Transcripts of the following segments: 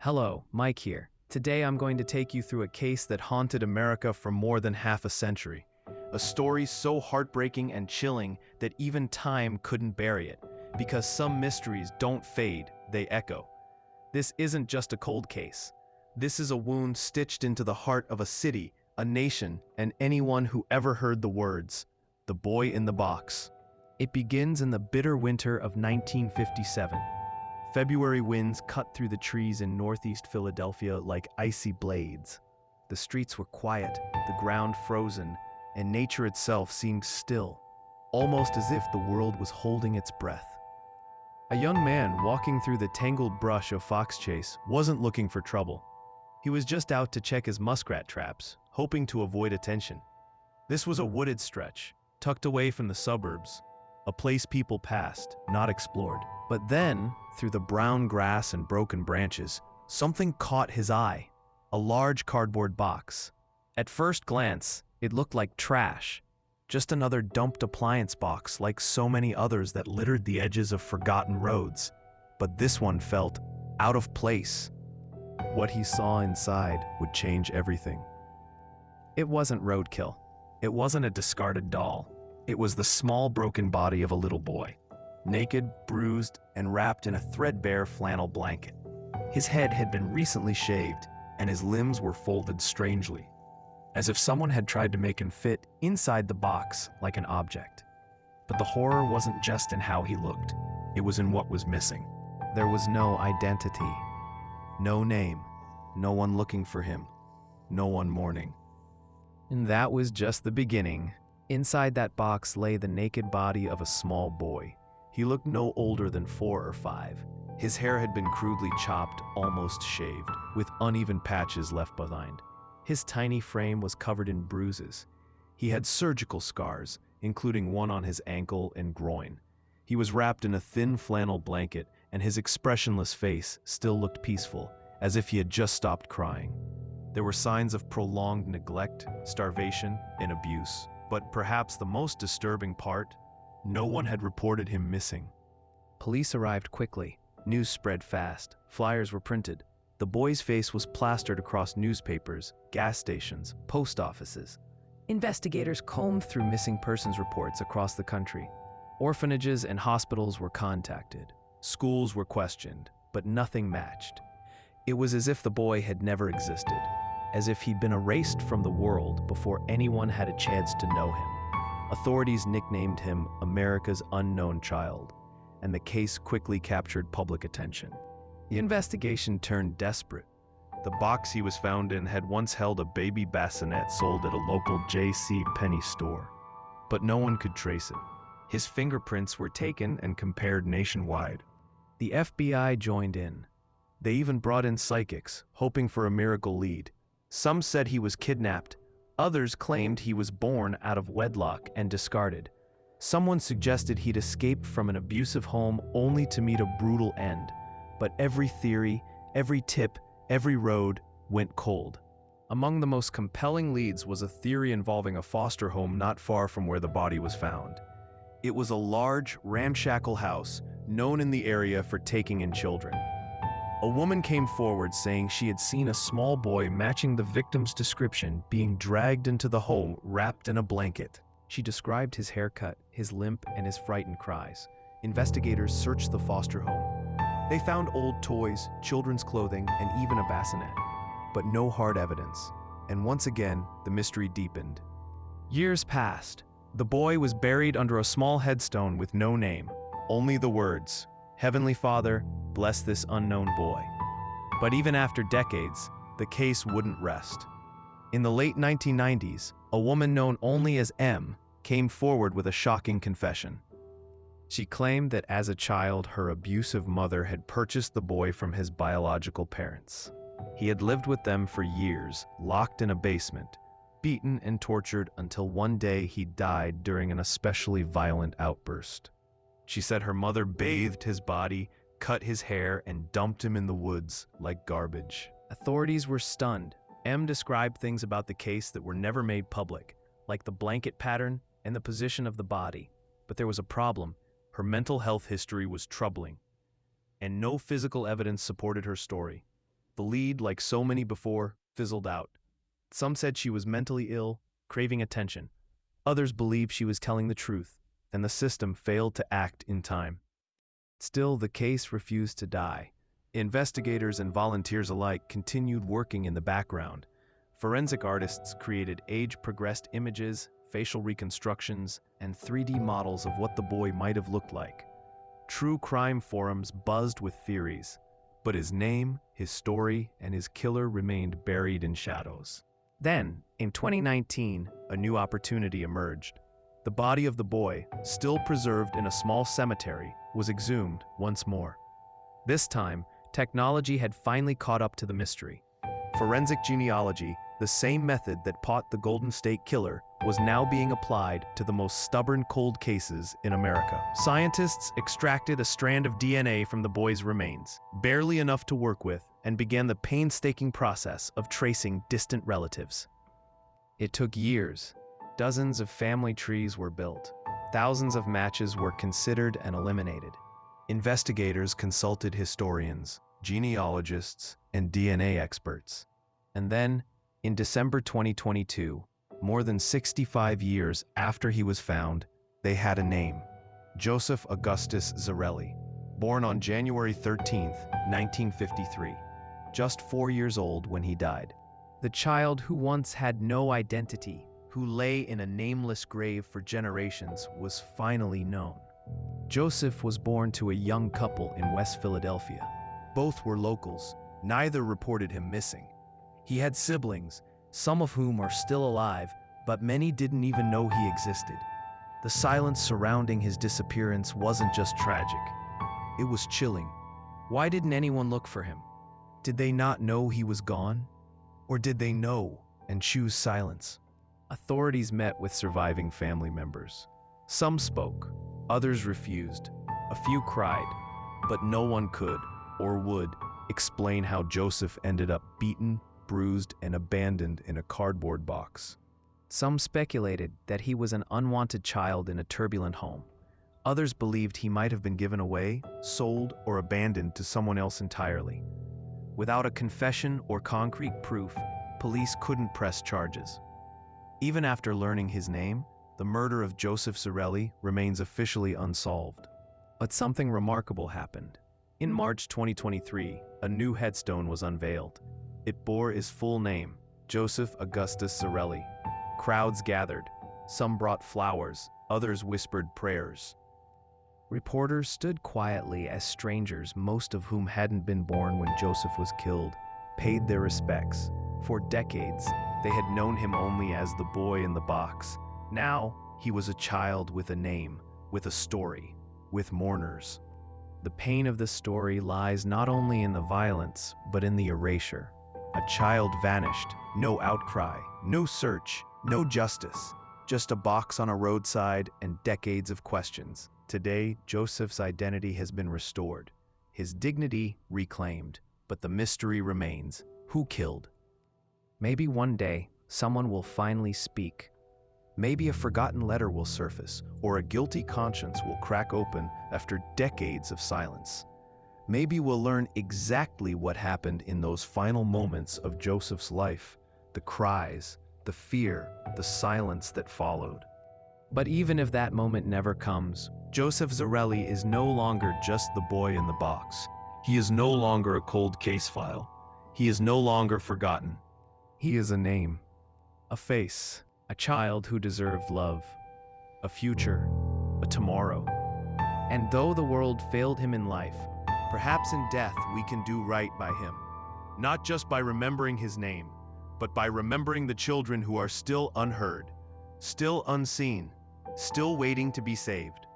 Hello, Mike here. Today I'm going to take you through a case that haunted America for more than half a century. A story so heartbreaking and chilling that even time couldn't bury it, because some mysteries don't fade, they echo. This isn't just a cold case. This is a wound stitched into the heart of a city, a nation, and anyone who ever heard the words, "The Boy in the Box." It begins in the bitter winter of 1957. February winds cut through the trees in northeast Philadelphia like icy blades. The streets were quiet, the ground frozen, and nature itself seemed still, almost as if the world was holding its breath. A young man walking through the tangled brush of Fox Chase wasn't looking for trouble. He was just out to check his muskrat traps, hoping to avoid attention. This was a wooded stretch, tucked away from the suburbs, a place people passed, not explored. But then, through the brown grass and broken branches, something caught his eye. A large cardboard box. At first glance, it looked like trash. Just another dumped appliance box like so many others that littered the edges of forgotten roads. But this one felt out of place. What he saw inside would change everything. It wasn't roadkill. It wasn't a discarded doll. It was the small broken body of a little boy. Naked, bruised, and wrapped in a threadbare flannel blanket. His head had been recently shaved, and his limbs were folded strangely, as if someone had tried to make him fit inside the box like an object. But the horror wasn't just in how he looked, it was in what was missing. There was no identity, no name, no one looking for him, no one mourning. And that was just the beginning. Inside that box lay the naked body of a small boy. He looked no older than 4 or 5. His hair had been crudely chopped, almost shaved, with uneven patches left behind. His tiny frame was covered in bruises. He had surgical scars, including one on ankle and groin. He was wrapped in a thin flannel blanket, and his expressionless face still looked peaceful, as if he had just stopped crying. There were signs of prolonged neglect, starvation, and abuse. But perhaps the most disturbing part, no one had reported him missing. Police arrived quickly. News spread fast. Flyers were printed. The boy's face was plastered across newspapers, gas stations, post offices. Investigators combed through missing persons reports across the country. Orphanages and hospitals were contacted. Schools were questioned, but nothing matched. It was as if the boy had never existed, as if he'd been erased from the world before anyone had a chance to know him. Authorities nicknamed him America's Unknown Child, and the case quickly captured public attention. The investigation turned desperate. The box he was found in had once held a baby bassinet sold at a local J.C. Penney store, but no one could trace it. His fingerprints were taken and compared nationwide. The FBI joined in. They even brought in psychics, hoping for a miracle lead. Some said he was kidnapped. Others claimed he was born out of wedlock and discarded. Someone suggested he'd escaped from an abusive home only to meet a brutal end. But every theory, every tip, every road went cold. Among the most compelling leads was a theory involving a foster home not far from where the body was found. It was a large, ramshackle house known in the area for taking in children. A woman came forward saying she had seen a small boy matching the victim's description being dragged into the home wrapped in a blanket. She described his haircut, his limp, and his frightened cries. Investigators searched the foster home. They found old toys, children's clothing, and even a bassinet. But no hard evidence. And once again, the mystery deepened. Years passed. The boy was buried under a small headstone with no name, only the words, "Heavenly Father, bless this unknown boy." But even after decades, the case wouldn't rest. In the late 1990s, a woman known only as M came forward with a shocking confession. She claimed that as a child, her abusive mother had purchased the boy from his biological parents. He had lived with them for years, locked in a basement, beaten and tortured until one day he died during an especially violent outburst. She said her mother bathed his body, cut his hair, and dumped him in the woods like garbage. Authorities were stunned. M described things about the case that were never made public, like the blanket pattern and the position of the body. But there was a problem. Her mental health history was troubling, and no physical evidence supported her story. The The lead, like so many before, fizzled out. Some said she was mentally ill, craving attention. Others believed she was telling the truth, and the system failed to act in time. Still, the case refused to die. Investigators and volunteers alike continued working in the background. Forensic artists created age-progressed images, facial reconstructions, and 3D models of what the boy might have looked like. True crime forums buzzed with theories, but his name, his story, and his killer remained buried in shadows. Then, in 2019, a new opportunity emerged. The body of the boy, still preserved in a small cemetery, was exhumed once more. This time, technology had finally caught up to the mystery. Forensic genealogy, the same method that caught the Golden State Killer, was now being applied to the most stubborn cold cases in America. Scientists extracted a strand of DNA from the boy's remains, barely enough to work with, and began the painstaking process of tracing distant relatives. It took years. Dozens of family trees were built. Thousands of matches were considered and eliminated. Investigators consulted historians, genealogists, and DNA experts. And then, in December 2022, more than 65 years after he was found, they had a name: Joseph Augustus Zarelli, born on January 13, 1953, just 4 years old when he died. The child who once had no identity, who lay in a nameless grave for generations, was finally known. Joseph was born to a young couple in West Philadelphia. Both were locals. Neither reported him missing. He had siblings, some of whom are still alive, but many didn't even know he existed. The silence surrounding his disappearance wasn't just tragic. It was chilling. Why didn't anyone look for him? Did they not know he was gone? Or did they know and choose silence? Authorities met with surviving family members. Some spoke, others refused. A few cried, but no one could, or would, explain how Joseph ended up beaten, bruised, and abandoned in a cardboard box. Some speculated that he was an unwanted child in a turbulent home. Others believed he might have been given away, sold, or abandoned to someone else entirely. Without a confession or concrete proof, police couldn't press charges. Even after learning his name, the murder of Joseph Zarelli remains officially unsolved. But something remarkable happened. In March 2023, a new headstone was unveiled. It bore his full name, Joseph Augustus Zarelli. Crowds gathered. Some brought flowers, others whispered prayers. Reporters stood quietly as strangers, most of whom hadn't been born when Joseph was killed, paid their respects. For decades, they had known him only as the boy in the box. Now, he was a child with a name, with a story, with mourners. The pain of the story lies not only in the violence, but in the erasure. A child vanished, no outcry, no search, no justice, just a box on a roadside and decades of questions. Today, Joseph's identity has been restored, his dignity reclaimed, but the mystery remains. Who killed? Maybe one day, someone will finally speak. Maybe a forgotten letter will surface, or a guilty conscience will crack open after decades of silence. Maybe we'll learn exactly what happened in those final moments of Joseph's life, the cries, the fear, the silence that followed. But even if that moment never comes, Joseph Zarelli is no longer just the boy in the box. He is no longer a cold case file. He is no longer forgotten. He is a name, a face, a child who deserved love, a future, a tomorrow. And though the world failed him in life, perhaps in death we can do right by him. Not just by remembering his name, but by remembering the children who are still unheard, still unseen, still waiting to be saved.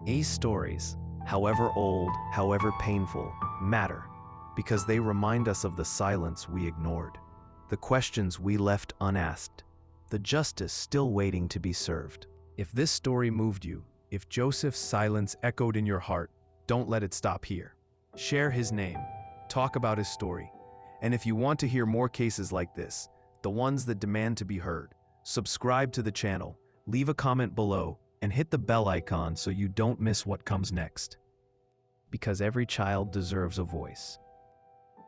These stories, however old, however painful, matter because they remind us of the silence we ignored, the questions we left unasked, the justice still waiting to be served. If this story moved you, if Joseph's silence echoed in your heart, don't let it stop here. Share his name, talk about his story, and if you want to hear more cases like this, the ones that demand to be heard, subscribe to the channel, leave a comment below, and hit the bell icon so you don't miss what comes next. Because every child deserves a voice.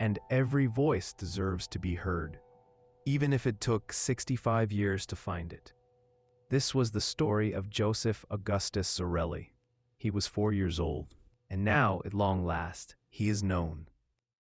and every voice deserves to be heard, even if it took 65 years to find it. This was the story of Joseph Augustus Zarelli. He was 4 years old, and now, at long last, he is known